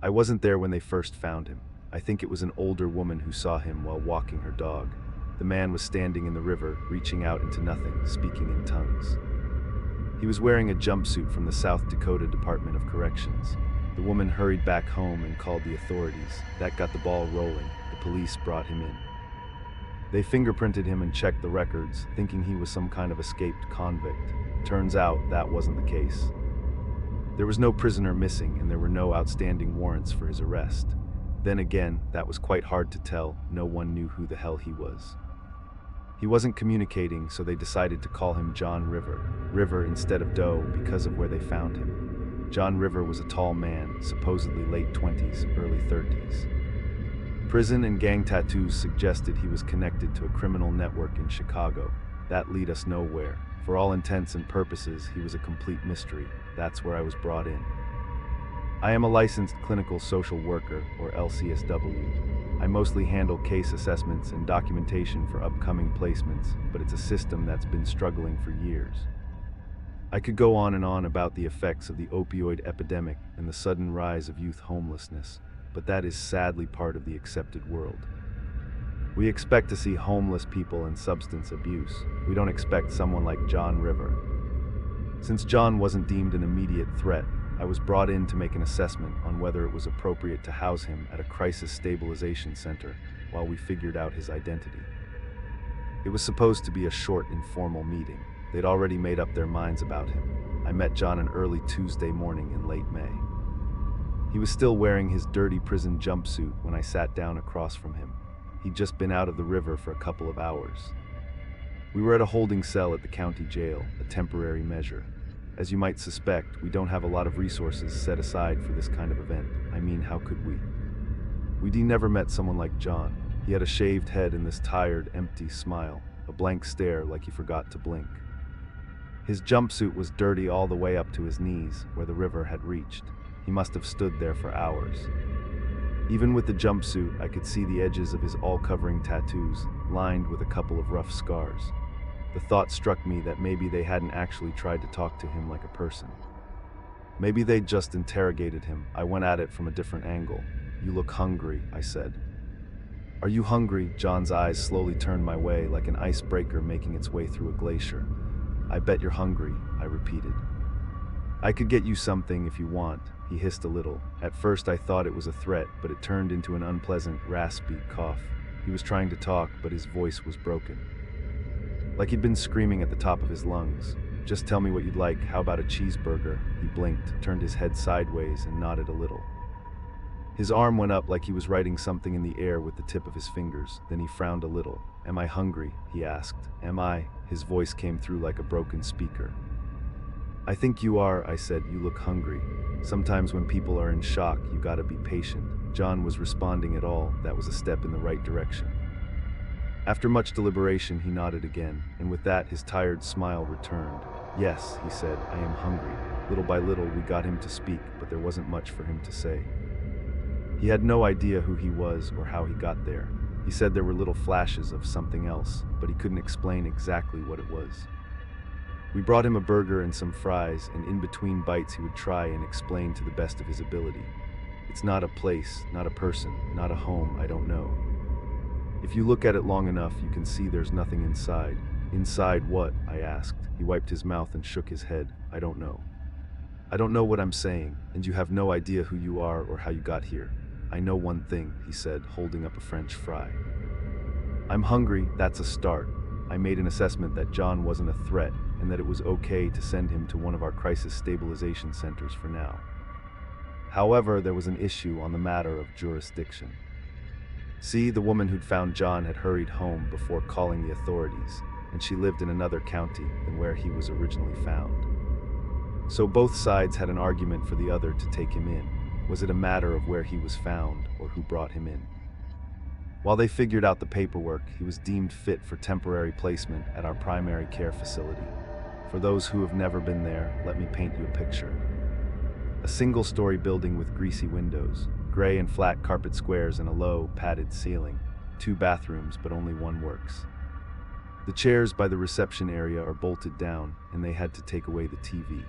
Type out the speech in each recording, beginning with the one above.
I wasn't there when they first found him. I think it was an older woman who saw him while walking her dog. The man was standing in the river, reaching out into nothing, speaking in tongues. He was wearing a jumpsuit from the South Dakota Department of Corrections. The woman hurried back home and called the authorities. That got the ball rolling. The police brought him in. They fingerprinted him and checked the records, thinking he was some kind of escaped convict. Turns out that wasn't the case. There was no prisoner missing, and there were no outstanding warrants for his arrest. Then again, that was quite hard to tell. No one knew who the hell he was. He wasn't communicating, so they decided to call him John River. River instead of Doe because of where they found him. John River was a tall man, supposedly late 20s, early 30s. Prison and gang tattoos suggested he was connected to a criminal network in Chicago. That led us nowhere. For all intents and purposes, he was a complete mystery. That's where I was brought in. I am a licensed clinical social worker, or LCSW. I mostly handle case assessments and documentation for upcoming placements, but it's a system that's been struggling for years. I could go on and on about the effects of the opioid epidemic and the sudden rise of youth homelessness, but that is sadly part of the accepted world. We expect to see homeless people and substance abuse. We don't expect someone like John River. Since John wasn't deemed an immediate threat, I was brought in to make an assessment on whether it was appropriate to house him at a crisis stabilization center while we figured out his identity. It was supposed to be a short, informal meeting. They'd already made up their minds about him. I met John an early Tuesday morning in late May. He was still wearing his dirty prison jumpsuit when I sat down across from him. He'd just been out of the river for a couple of hours. We were at a holding cell at the county jail, a temporary measure. As you might suspect, we don't have a lot of resources set aside for this kind of event. I mean, how could we? We'd never met someone like John. He had a shaved head and this tired, empty smile, a blank stare like he forgot to blink. His jumpsuit was dirty all the way up to his knees, where the river had reached. He must have stood there for hours. Even with the jumpsuit, I could see the edges of his all-covering tattoos, lined with a couple of rough scars. The thought struck me that maybe they hadn't actually tried to talk to him like a person. Maybe they'd just interrogated him. I went at it from a different angle. "You look hungry," I said. "Are you hungry?" John's eyes slowly turned my way like an icebreaker making its way through a glacier. "I bet you're hungry," I repeated. "I could get you something if you want," he hissed a little. At first I thought it was a threat, but it turned into an unpleasant, raspy cough. He was trying to talk, but his voice was broken. Like he'd been screaming at the top of his lungs. "Just tell me what you'd like. How about a cheeseburger?" He blinked, turned his head sideways, and nodded a little. His arm went up like he was writing something in the air with the tip of his fingers. Then he frowned a little. "Am I hungry?" he asked. "Am I?" His voice came through like a broken speaker. "I think you are," I said. "You look hungry. Sometimes when people are in shock, you gotta be patient." John was responding at all. That was a step in the right direction. After much deliberation, he nodded again, and with that, his tired smile returned. "Yes," he said, "I am hungry." Little by little, we got him to speak, but there wasn't much for him to say. He had no idea who he was or how he got there. He said there were little flashes of something else, but he couldn't explain exactly what it was. We brought him a burger and some fries, and in between bites he would try and explain to the best of his ability. "It's not a place, not a person, not a home, I don't know. If you look at it long enough, you can see there's nothing inside." "Inside what?" I asked. He wiped his mouth and shook his head. "I don't know. I don't know what I'm saying, and you have no idea who you are or how you got here." "I know one thing," he said, holding up a French fry. "I'm hungry, that's a start." I made an assessment that John wasn't a threat, and that it was okay to send him to one of our crisis stabilization centers for now. However, there was an issue on the matter of jurisdiction. See, the woman who'd found John had hurried home before calling the authorities, and she lived in another county than where he was originally found. So both sides had an argument for the other to take him in. Was it a matter of where he was found or who brought him in? While they figured out the paperwork, he was deemed fit for temporary placement at our primary care facility. For those who have never been there, let me paint you a picture. A single-story building with greasy windows, gray and flat carpet squares and a low, padded ceiling. 2 bathrooms, but only one works. The chairs by the reception area are bolted down, and they had to take away the TV.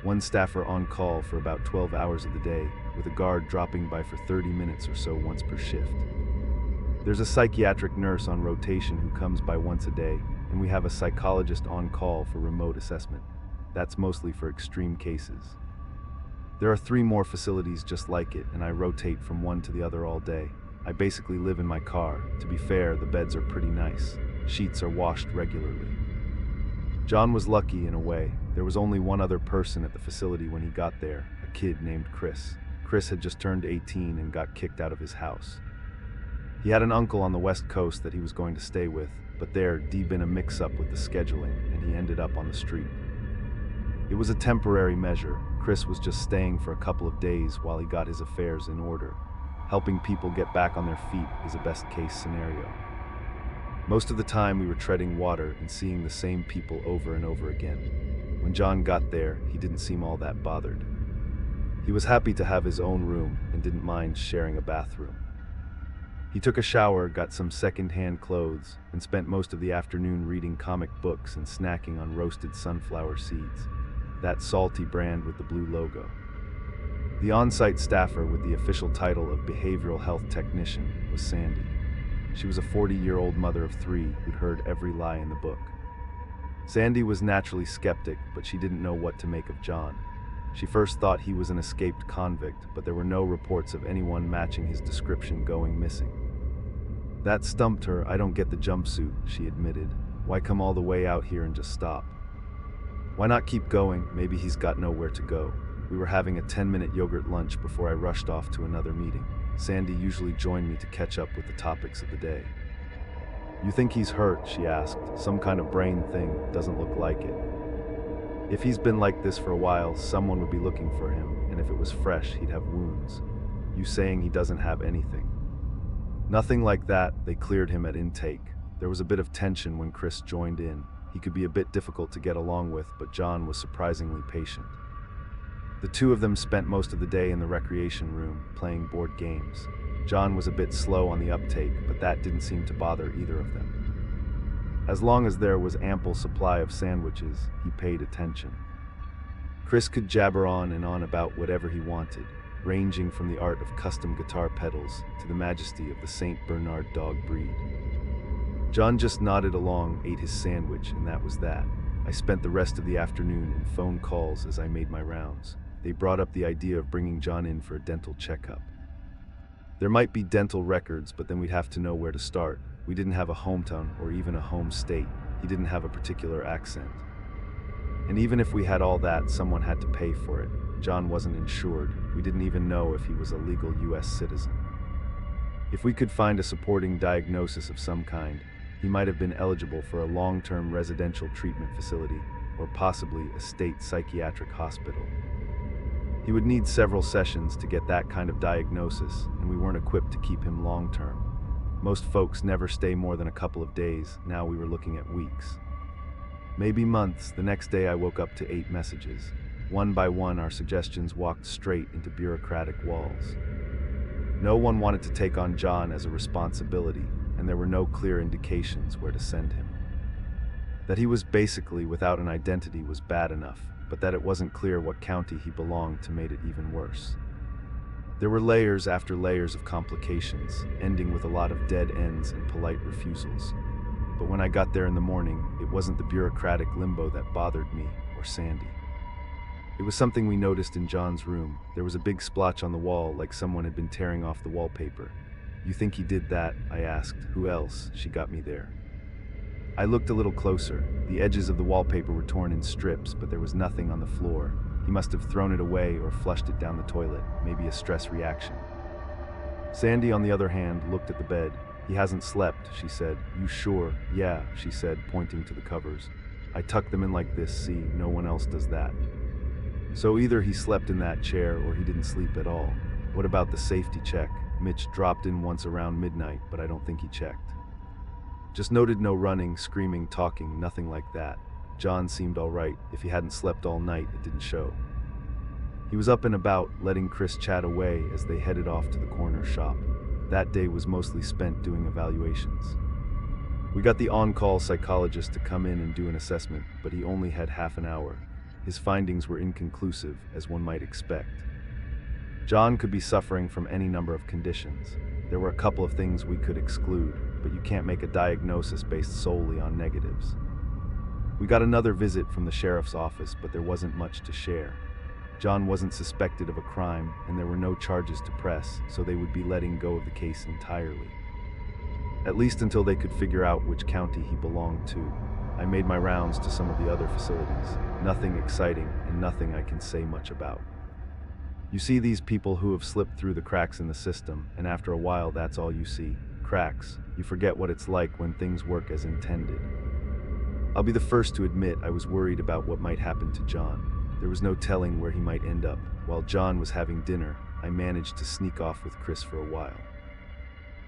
one staffer on call for about 12 hours of the day, with a guard dropping by for 30 minutes or so once per shift. There's a psychiatric nurse on rotation who comes by once a day, and we have a psychologist on call for remote assessment. That's mostly for extreme cases. There are 3 more facilities just like it, and I rotate from one to the other all day. I basically live in my car. To be fair, the beds are pretty nice. Sheets are washed regularly. John was lucky in a way. There was only one other person at the facility when he got there, a kid named Chris. Chris had just turned 18 and got kicked out of his house. He had an uncle on the West Coast that he was going to stay with, but there'd been a mix-up with the scheduling, and he ended up on the street. It was a temporary measure. Chris was just staying for a couple of days while he got his affairs in order. Helping people get back on their feet is a best-case scenario. Most of the time we were treading water and seeing the same people over and over again. When John got there, he didn't seem all that bothered. He was happy to have his own room and didn't mind sharing a bathroom. He took a shower, got some second-hand clothes, and spent most of the afternoon reading comic books and snacking on roasted sunflower seeds, that salty brand with the blue logo. The on-site staffer with the official title of Behavioral Health Technician was Sandy. She was a 40-year-old mother of 3 who'd heard every lie in the book. Sandy was naturally skeptic, but she didn't know what to make of John. She first thought he was an escaped convict, but there were no reports of anyone matching his description going missing. That stumped her. "I don't get the jumpsuit," she admitted. "Why come all the way out here and just stop? Why not keep going? Maybe he's got nowhere to go." We were having a 10-minute yogurt lunch before I rushed off to another meeting. Sandy usually joined me to catch up with the topics of the day. "You think he's hurt?" she asked. "Some kind of brain thing, doesn't look like it. If he's been like this for a while, someone would be looking for him, and if it was fresh, he'd have wounds. You saying he doesn't have anything?" "Nothing like that. They cleared him at intake." There was a bit of tension when Chris joined in. He could be a bit difficult to get along with, but John was surprisingly patient. The 2 of them spent most of the day in the recreation room, playing board games. John was a bit slow on the uptake, but that didn't seem to bother either of them. As long as there was ample supply of sandwiches, he paid attention. Chris could jabber on and on about whatever he wanted, ranging from the art of custom guitar pedals to the majesty of the St. Bernard dog breed. John just nodded along, ate his sandwich, and that was that. I spent the rest of the afternoon in phone calls as I made my rounds. They brought up the idea of bringing John in for a dental checkup. There might be dental records, but then we'd have to know where to start. We didn't have a hometown or even a home state. He didn't have a particular accent. And even if we had all that, someone had to pay for it. John wasn't insured. We didn't even know if he was a legal U.S. citizen. If we could find a supporting diagnosis of some kind, he might have been eligible for a long-term residential treatment facility or possibly a state psychiatric hospital. He would need several sessions to get that kind of diagnosis, and we weren't equipped to keep him long-term. Most folks never stay more than a couple of days. Now we were looking at weeks. Maybe months. The next day I woke up to 8 messages. One by one, our suggestions walked straight into bureaucratic walls. No one wanted to take on John as a responsibility, and there were no clear indications where to send him. That he was basically without an identity was bad enough, but that it wasn't clear what county he belonged to made it even worse. There were layers after layers of complications, ending with a lot of dead ends and polite refusals. But when I got there in the morning, it wasn't the bureaucratic limbo that bothered me or Sandy. It was something we noticed in John's room. There was a big splotch on the wall, like someone had been tearing off the wallpaper. "You think he did that?" I asked. "Who else?" She got me there. I looked a little closer. The edges of the wallpaper were torn in strips, but there was nothing on the floor. He must have thrown it away or flushed it down the toilet, maybe a stress reaction. Sandy, on the other hand, looked at the bed. "He hasn't slept," she said. "You sure?" "Yeah," she said, pointing to the covers. "I tuck them in like this, see, no one else does that." So either he slept in that chair or he didn't sleep at all. What about the safety check? Mitch dropped in once around midnight, but I don't think he checked. Just noted no running, screaming, talking, nothing like that. John seemed all right. If he hadn't slept all night, it didn't show. He was up and about, letting Chris chat away as they headed off to the corner shop. That day was mostly spent doing evaluations. We got the on-call psychologist to come in and do an assessment, but he only had half an hour. His findings were inconclusive, as one might expect. John could be suffering from any number of conditions. There were a couple of things we could exclude, but you can't make a diagnosis based solely on negatives. We got another visit from the sheriff's office, but there wasn't much to share. John wasn't suspected of a crime, and there were no charges to press, so they would be letting go of the case entirely. At least until they could figure out which county he belonged to. I made my rounds to some of the other facilities. Nothing exciting, and nothing I can say much about. You see these people who have slipped through the cracks in the system, and after a while that's all you see. Cracks. You forget what it's like when things work as intended. I'll be the first to admit I was worried about what might happen to John. There was no telling where he might end up. While John was having dinner, I managed to sneak off with Chris for a while.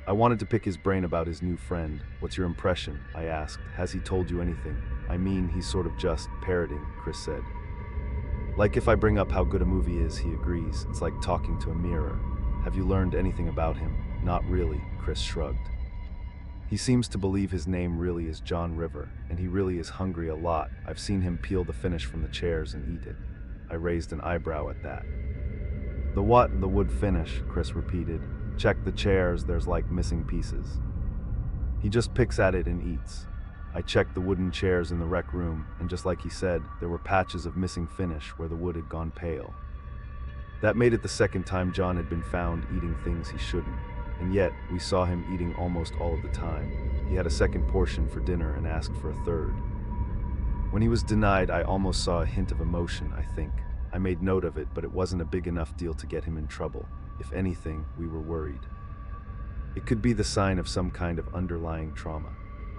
I wanted to pick his brain about his new friend. What's your impression? I asked. Has he told you anything? I mean, he's sort of just parroting, Chris said. Like if I bring up how good a movie is, he agrees. It's like talking to a mirror. Have you learned anything about him? Not really, Chris shrugged. He seems to believe his name really is John River, and he really is hungry a lot. I've seen him peel the finish from the chairs and eat it. I raised an eyebrow at that. The what? The wood finish, Chris repeated. Check the chairs, there's like missing pieces. He just picks at it and eats. I checked the wooden chairs in the rec room, and just like he said, there were patches of missing finish where the wood had gone pale. That made it the second time John had been found eating things he shouldn't, and yet we saw him eating almost all of the time. He had a second portion for dinner and asked for a third. When he was denied, I almost saw a hint of emotion, I think. I made note of it, but it wasn't a big enough deal to get him in trouble. If anything, we were worried. It could be the sign of some kind of underlying trauma.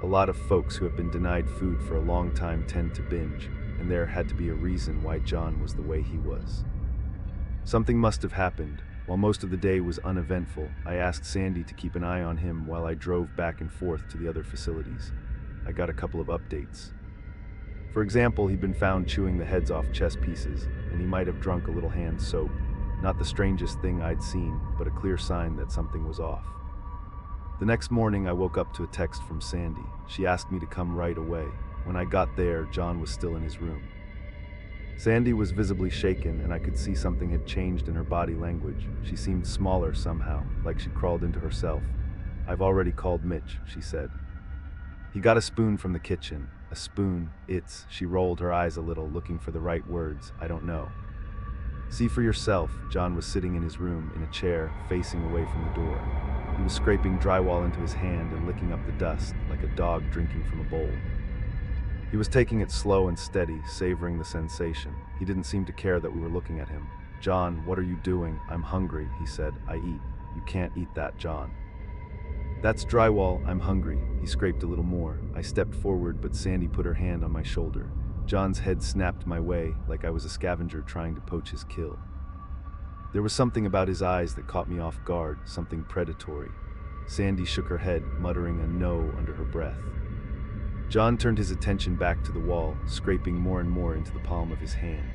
A lot of folks who have been denied food for a long time tend to binge, and there had to be a reason why John was the way he was. Something must have happened. While most of the day was uneventful, I asked Sandy to keep an eye on him while I drove back and forth to the other facilities. I got a couple of updates. For example, he'd been found chewing the heads off chess pieces, and he might have drunk a little hand soap. Not the strangest thing I'd seen, but a clear sign that something was off. The next morning, I woke up to a text from Sandy. She asked me to come right away. When I got there, John was still in his room. Sandy was visibly shaken, and I could see something had changed in her body language. She seemed smaller somehow, like she'd crawled into herself. I've already called Mitch, she said. He got a spoon from the kitchen. A spoon, she rolled her eyes a little, looking for the right words. I don't know. See for yourself. John was sitting in his room, in a chair, facing away from the door. He was scraping drywall into his hand and licking up the dust, like a dog drinking from a bowl. He was taking it slow and steady, savoring the sensation. He didn't seem to care that we were looking at him. John, what are you doing? I'm hungry, he said. I eat. You can't eat that, John. That's drywall. I'm hungry. He scraped a little more. I stepped forward, but Sandy put her hand on my shoulder. John's head snapped my way, like I was a scavenger trying to poach his kill. There was something about his eyes that caught me off guard, something predatory. Sandy shook her head, muttering a no under her breath. John turned his attention back to the wall, scraping more and more into the palm of his hand.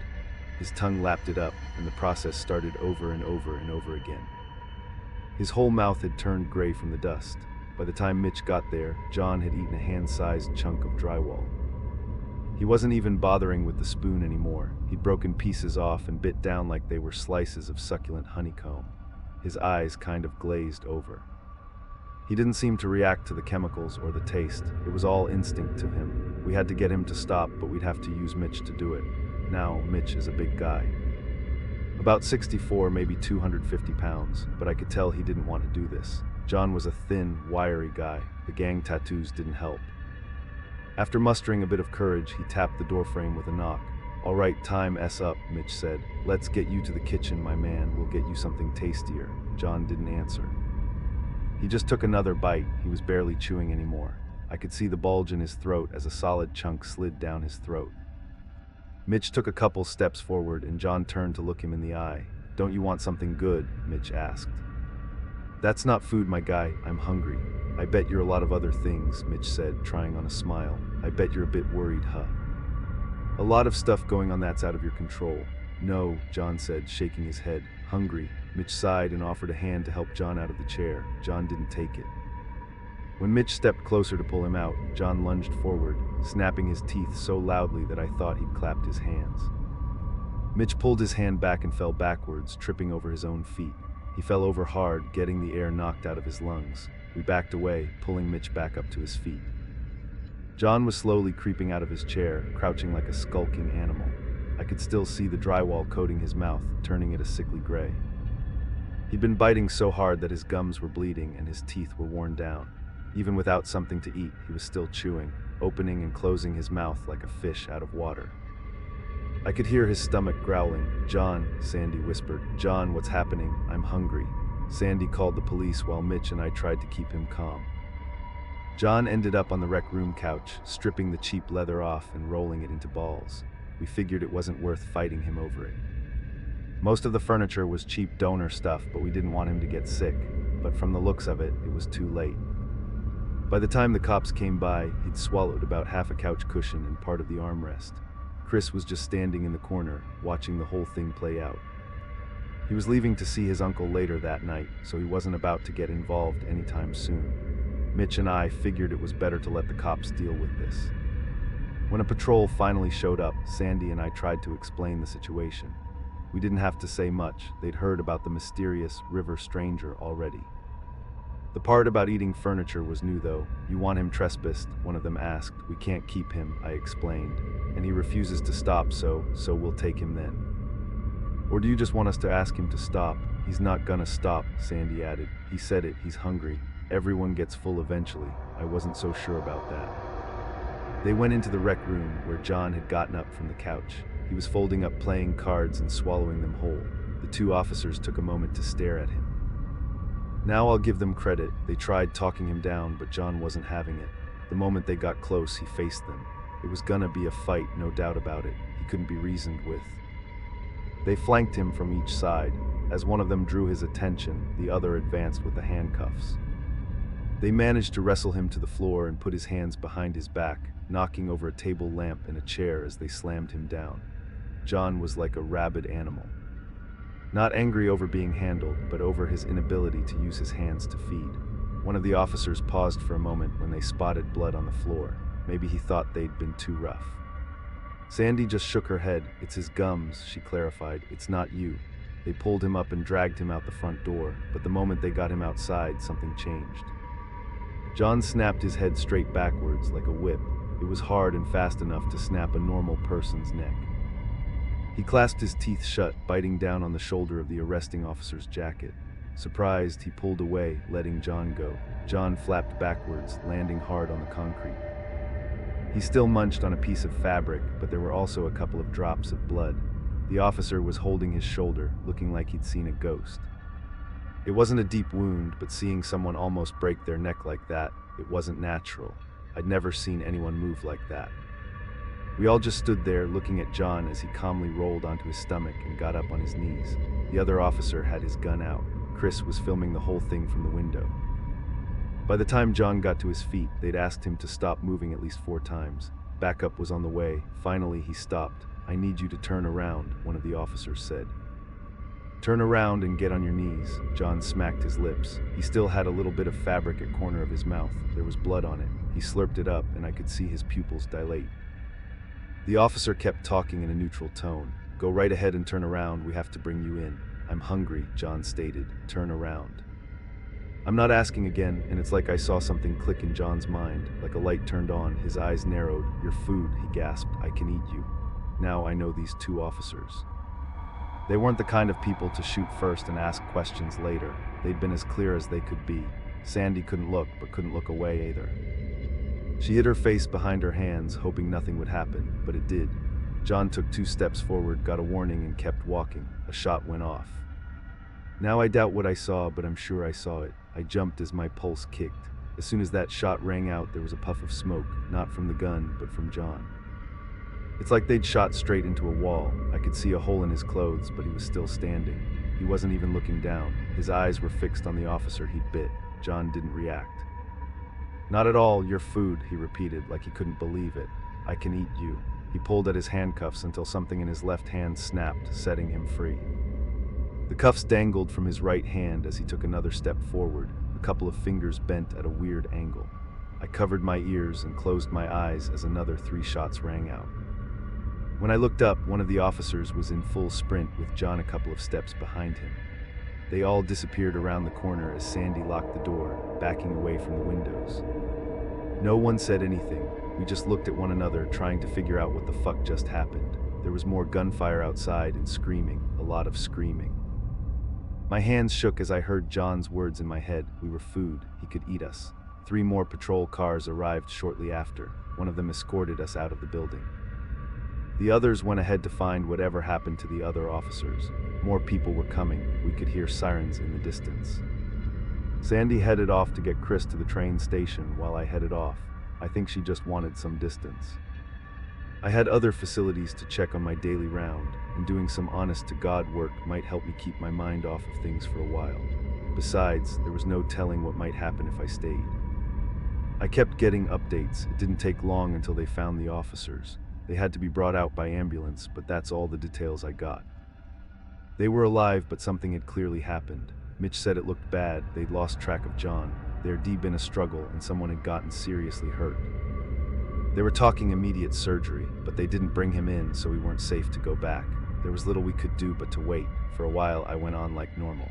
His tongue lapped it up, and the process started over and over and over again. His whole mouth had turned gray from the dust. By the time Mitch got there, John had eaten a hand-sized chunk of drywall. He wasn't even bothering with the spoon anymore. He'd broken pieces off and bit down like they were slices of succulent honeycomb. His eyes kind of glazed over. He didn't seem to react to the chemicals or the taste. It was all instinct to him. We had to get him to stop, but we'd have to use Mitch to do it. Now, Mitch is a big guy. About 64, maybe 250 pounds, but I could tell he didn't want to do this. John was a thin, wiry guy. The gang tattoos didn't help. After mustering a bit of courage, he tapped the doorframe with a knock. All right, time up, Mitch said. Let's get you to the kitchen, my man. We'll get you something tastier. John didn't answer. He just took another bite. He was barely chewing anymore. I could see the bulge in his throat as a solid chunk slid down his throat. Mitch took a couple steps forward, and John turned to look him in the eye. Don't you want something good? Mitch asked. That's not food, my guy. I'm hungry. I bet you're a lot of other things, Mitch said, trying on a smile. I bet you're a bit worried, huh? A lot of stuff going on that's out of your control. No, John said, shaking his head. Hungry. Mitch sighed and offered a hand to help John out of the chair. John didn't take it. When Mitch stepped closer to pull him out, John lunged forward, snapping his teeth so loudly that I thought he'd clapped his hands. Mitch pulled his hand back and fell backwards, tripping over his own feet. He fell over hard, getting the air knocked out of his lungs. We backed away, pulling Mitch back up to his feet. John was slowly creeping out of his chair, crouching like a skulking animal. I could still see the drywall coating his mouth, turning it a sickly gray. He'd been biting so hard that his gums were bleeding and his teeth were worn down. Even without something to eat, he was still chewing, opening and closing his mouth like a fish out of water. I could hear his stomach growling. "John," Sandy whispered. "John, what's happening? I'm hungry." Sandy called the police while Mitch and I tried to keep him calm. John ended up on the rec room couch, stripping the cheap leather off and rolling it into balls. We figured it wasn't worth fighting him over it. Most of the furniture was cheap donor stuff, but we didn't want him to get sick. But from the looks of it, it was too late. By the time the cops came by, he'd swallowed about half a couch cushion and part of the armrest. Chris was just standing in the corner, watching the whole thing play out. He was leaving to see his uncle later that night, so he wasn't about to get involved anytime soon. Mitch and I figured it was better to let the cops deal with this. When a patrol finally showed up, Sandy and I tried to explain the situation. We didn't have to say much. They'd heard about the mysterious river stranger already. The part about eating furniture was new though. "You want him trespassed?" one of them asked. "We can't keep him," I explained. "And he refuses to stop, so we'll take him then." "Or do you just want us to ask him to stop?" "He's not gonna stop," Sandy added. "He said it, he's hungry. Everyone gets full eventually." I wasn't so sure about that. They went into the rec room where John had gotten up from the couch. He was folding up playing cards and swallowing them whole. The two officers took a moment to stare at him. Now I'll give them credit. They tried talking him down, but John wasn't having it. The moment they got close, he faced them. It was gonna be a fight, no doubt about it. He couldn't be reasoned with. They flanked him from each side. As one of them drew his attention, the other advanced with the handcuffs. They managed to wrestle him to the floor and put his hands behind his back, knocking over a table lamp and a chair as they slammed him down. John was like a rabid animal. Not angry over being handled, but over his inability to use his hands to feed. One of the officers paused for a moment when they spotted blood on the floor. Maybe he thought they'd been too rough. Sandy just shook her head. "It's his gums," she clarified. "It's not you." They pulled him up and dragged him out the front door, but the moment they got him outside, something changed. John snapped his head straight backwards like a whip. It was hard and fast enough to snap a normal person's neck. He clasped his teeth shut, biting down on the shoulder of the arresting officer's jacket. Surprised, he pulled away, letting John go. John flapped backwards, landing hard on the concrete. He still munched on a piece of fabric, but there were also a couple of drops of blood. The officer was holding his shoulder, looking like he'd seen a ghost. It wasn't a deep wound, but seeing someone almost break their neck like that, it wasn't natural. I'd never seen anyone move like that. We all just stood there looking at John as he calmly rolled onto his stomach and got up on his knees. The other officer had his gun out. Chris was filming the whole thing from the window. By the time John got to his feet, they'd asked him to stop moving at least 4 times. Backup was on the way. Finally, he stopped. "I need you to turn around," one of the officers said. "Turn around and get on your knees." John smacked his lips. He still had a little bit of fabric at corner of his mouth. There was blood on it. He slurped it up, and I could see his pupils dilate. The officer kept talking in a neutral tone. "Go right ahead and turn around. We have to bring you in." "I'm hungry," John stated. "Turn around." I'm not asking again, and it's like I saw something click in John's mind. Like a light turned on, his eyes narrowed. "Your food," he gasped. "I can eat you." Now I know these 2 officers. They weren't the kind of people to shoot first and ask questions later. They'd been as clear as they could be. Sandy couldn't look, but couldn't look away either. She hid her face behind her hands, hoping nothing would happen, but it did. John took 2 steps forward, got a warning, and kept walking. A shot went off. Now I doubt what I saw, but I'm sure I saw it. I jumped as my pulse kicked. As soon as that shot rang out, there was a puff of smoke, not from the gun, but from John. It's like they'd shot straight into a wall. I could see a hole in his clothes, but he was still standing. He wasn't even looking down. His eyes were fixed on the officer he'd bit. John didn't react. "Not at all, your food," he repeated, like he couldn't believe it. "I can eat you." He pulled at his handcuffs until something in his left hand snapped, setting him free. The cuffs dangled from his right hand as he took another step forward, a couple of fingers bent at a weird angle. I covered my ears and closed my eyes as another 3 shots rang out. When I looked up, one of the officers was in full sprint with John a couple of steps behind him. They all disappeared around the corner as Sandy locked the door, backing away from the windows. No one said anything. We just looked at one another, trying to figure out what the fuck just happened. There was more gunfire outside and screaming, a lot of screaming. My hands shook as I heard John's words in my head. We were food. He could eat us. 3 more patrol cars arrived shortly after. One of them escorted us out of the building. The others went ahead to find whatever happened to the other officers. More people were coming. We could hear sirens in the distance. Sandy headed off to get Chris to the train station while I headed off. I think she just wanted some distance. I had other facilities to check on my daily round, and doing some honest-to-God work might help me keep my mind off of things for a while. Besides, there was no telling what might happen if I stayed. I kept getting updates. It didn't take long until they found the officers. They had to be brought out by ambulance, but that's all the details I got. They were alive, but something had clearly happened. Mitch said it looked bad. They'd lost track of John. There'd been a struggle, and someone had gotten seriously hurt. They were talking immediate surgery, but they didn't bring him in, so we weren't safe to go back. There was little we could do but to wait. For a while, I went on like normal.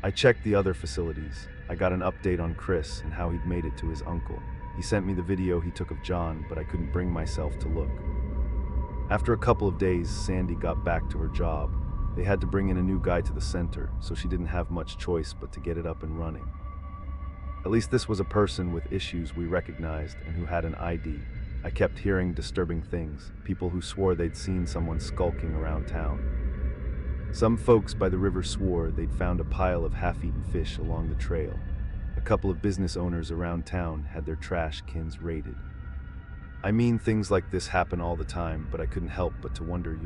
I checked the other facilities. I got an update on Chris and how he'd made it to his uncle. He sent me the video he took of John, but I couldn't bring myself to look. After a couple of days, Sandy got back to her job. They had to bring in a new guy to the center, so she didn't have much choice but to get it up and running. At least this was a person with issues we recognized and who had an ID. I kept hearing disturbing things, people who swore they'd seen someone skulking around town. Some folks by the river swore they'd found a pile of half-eaten fish along the trail. A couple of business owners around town had their trash cans raided. I mean, things like this happen all the time, but I couldn't help but to wonder,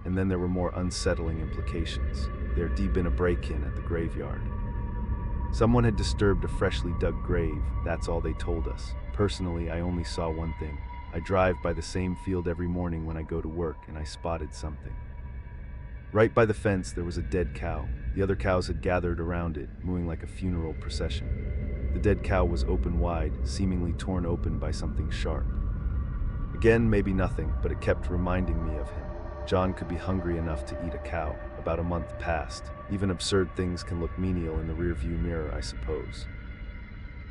And then there were more unsettling implications. There'd been a break-in at the graveyard. Someone had disturbed a freshly dug grave. That's all they told us. Personally, I only saw one thing. I drive by the same field every morning when I go to work, and I spotted something. Right by the fence, there was a dead cow. The other cows had gathered around it, mooing like a funeral procession. The dead cow was open wide, seemingly torn open by something sharp. Again, maybe nothing, but it kept reminding me of him. John could be hungry enough to eat a cow. About a month passed. Even absurd things can look menial in the rearview mirror, I suppose.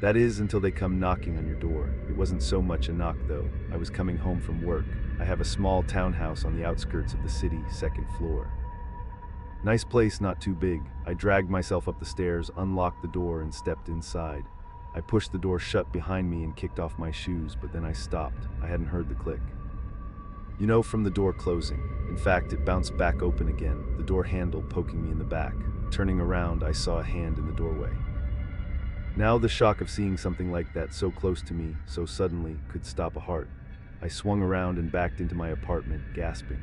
That is, until they come knocking on your door. It wasn't so much a knock, though. I was coming home from work. I have a small townhouse on the outskirts of the city, 2nd floor. Nice place, not too big. I dragged myself up the stairs, unlocked the door, and stepped inside. I pushed the door shut behind me and kicked off my shoes, but then I stopped. I hadn't heard the click. From the door closing. In fact, it bounced back open again, the door handle poking me in the back. Turning around, I saw a hand in the doorway. Now the shock of seeing something like that so close to me, so suddenly, could stop a heart. I swung around and backed into my apartment, gasping.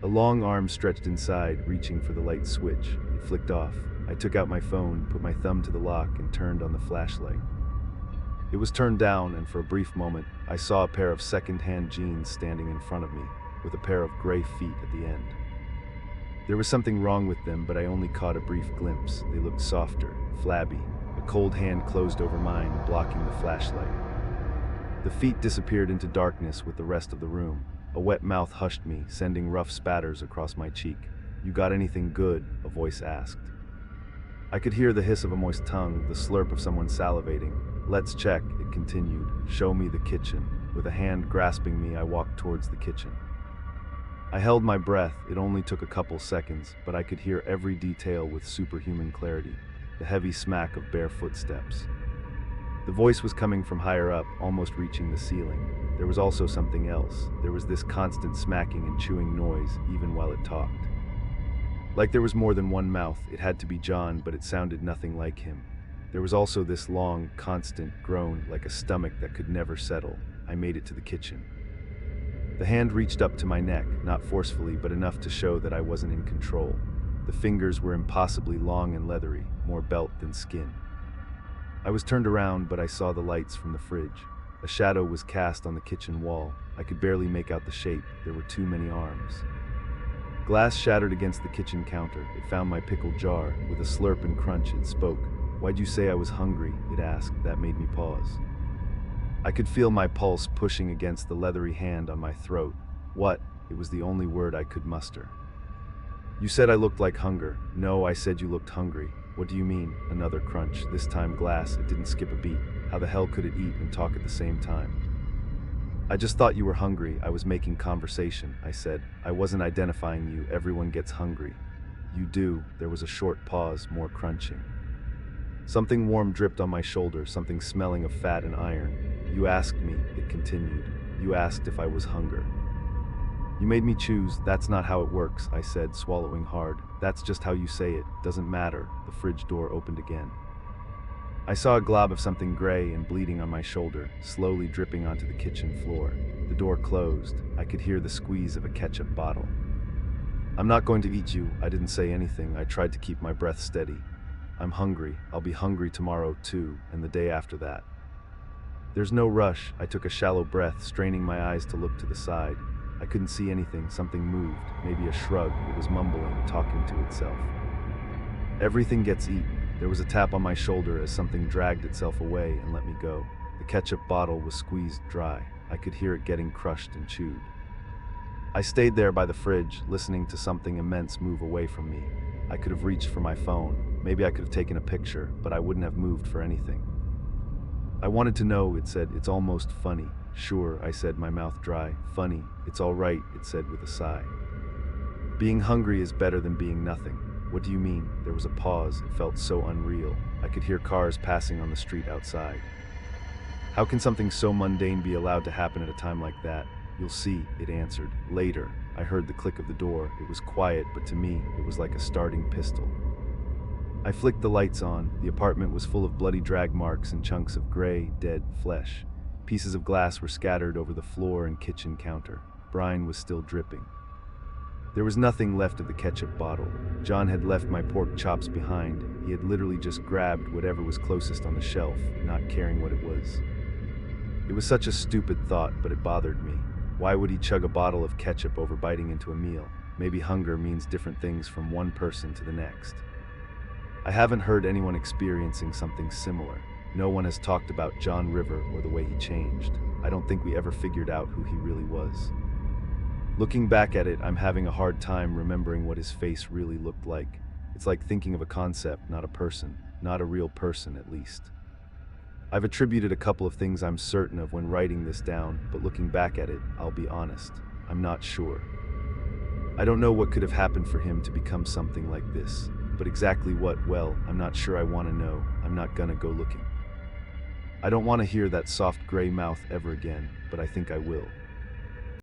A long arm stretched inside, reaching for the light switch. It flicked off. I took out my phone, put my thumb to the lock, and turned on the flashlight. It was turned down, and for a brief moment, I saw a pair of second-hand jeans standing in front of me, with a pair of gray feet at the end. There was something wrong with them, but I only caught a brief glimpse. They looked softer, flabby. A cold hand closed over mine, blocking the flashlight. The feet disappeared into darkness with the rest of the room. A wet mouth hushed me, sending rough spatters across my cheek. "You got anything good?" a voice asked. I could hear the hiss of a moist tongue, the slurp of someone salivating. "Let's check," it continued. "Show me the kitchen." With a hand grasping me, I walked towards the kitchen. I held my breath. It only took a couple seconds, but I could hear every detail with superhuman clarity. The heavy smack of bare footsteps. The voice was coming from higher up, almost reaching the ceiling. There was also something else. There was this constant smacking and chewing noise, even while it talked. Like there was more than one mouth. It had to be John, but it sounded nothing like him. There was also this long, constant groan, like a stomach that could never settle. I made it to the kitchen. The hand reached up to my neck, not forcefully, but enough to show that I wasn't in control. The fingers were impossibly long and leathery, more belt than skin. I was turned around, but I saw the lights from the fridge. A shadow was cast on the kitchen wall. I could barely make out the shape. There were too many arms. Glass shattered against the kitchen counter. It found my pickle jar. With a slurp and crunch, it spoke. "Why'd you say I was hungry?" it asked. That made me pause. I could feel my pulse pushing against the leathery hand on my throat. What? It was the only word I could muster. You said I looked like hunger. No, I said you looked hungry. What do you mean? Another crunch, this time glass. It didn't skip a beat. How the hell could it eat and talk at the same time? I just thought you were hungry. I was making conversation, I said. I wasn't identifying you. Everyone gets hungry. You do. There was a short pause, more crunching. Something warm dripped on my shoulder, something smelling of fat and iron. You asked me, it continued. You asked if I was hunger. You made me choose. That's not how it works, I said, swallowing hard. That's just how you say it. Doesn't matter. The fridge door opened again. I saw a glob of something gray and bleeding on my shoulder, slowly dripping onto the kitchen floor. The door closed. I could hear the squeeze of a ketchup bottle. I'm not going to eat you. I didn't say anything. I tried to keep my breath steady. I'm hungry. I'll be hungry tomorrow too, and the day after that. There's no rush. I took a shallow breath, straining my eyes to look to the side. I couldn't see anything. Something moved, maybe a shrug. It was mumbling, talking to itself. Everything gets eaten. There was a tap on my shoulder as something dragged itself away and let me go. The ketchup bottle was squeezed dry. I could hear it getting crushed and chewed. I stayed there by the fridge, listening to something immense move away from me. I could have reached for my phone. Maybe I could have taken a picture, but I wouldn't have moved for anything. I wanted to know, it said. It's almost funny. Sure, I said, my mouth dry. Funny. It's all right, it said with a sigh. Being hungry is better than being nothing. What do you mean? There was a pause. It felt so unreal. I could hear cars passing on the street outside. How can something so mundane be allowed to happen at a time like that? You'll see, it answered. Later. I heard the click of the door. It was quiet, but to me, it was like a starting pistol. I flicked the lights on. The apartment was full of bloody drag marks and chunks of gray, dead flesh. Pieces of glass were scattered over the floor and kitchen counter. Brine was still dripping. There was nothing left of the ketchup bottle. John had left my pork chops behind. He had literally just grabbed whatever was closest on the shelf, not caring what it was. It was such a stupid thought, but it bothered me. Why would he chug a bottle of ketchup over biting into a meal? Maybe hunger means different things from one person to the next. I haven't heard anyone experiencing something similar. No one has talked about John River or the way he changed. I don't think we ever figured out who he really was. Looking back at it, I'm having a hard time remembering what his face really looked like. It's like thinking of a concept, not a person. Not a real person, at least. I've attributed a couple of things I'm certain of when writing this down, but looking back at it, I'll be honest. I'm not sure. I don't know what could have happened for him to become something like this. But exactly what, well, I'm not sure I want to know. I'm not gonna go looking. I don't want to hear that soft gray mouth ever again, but I think I will.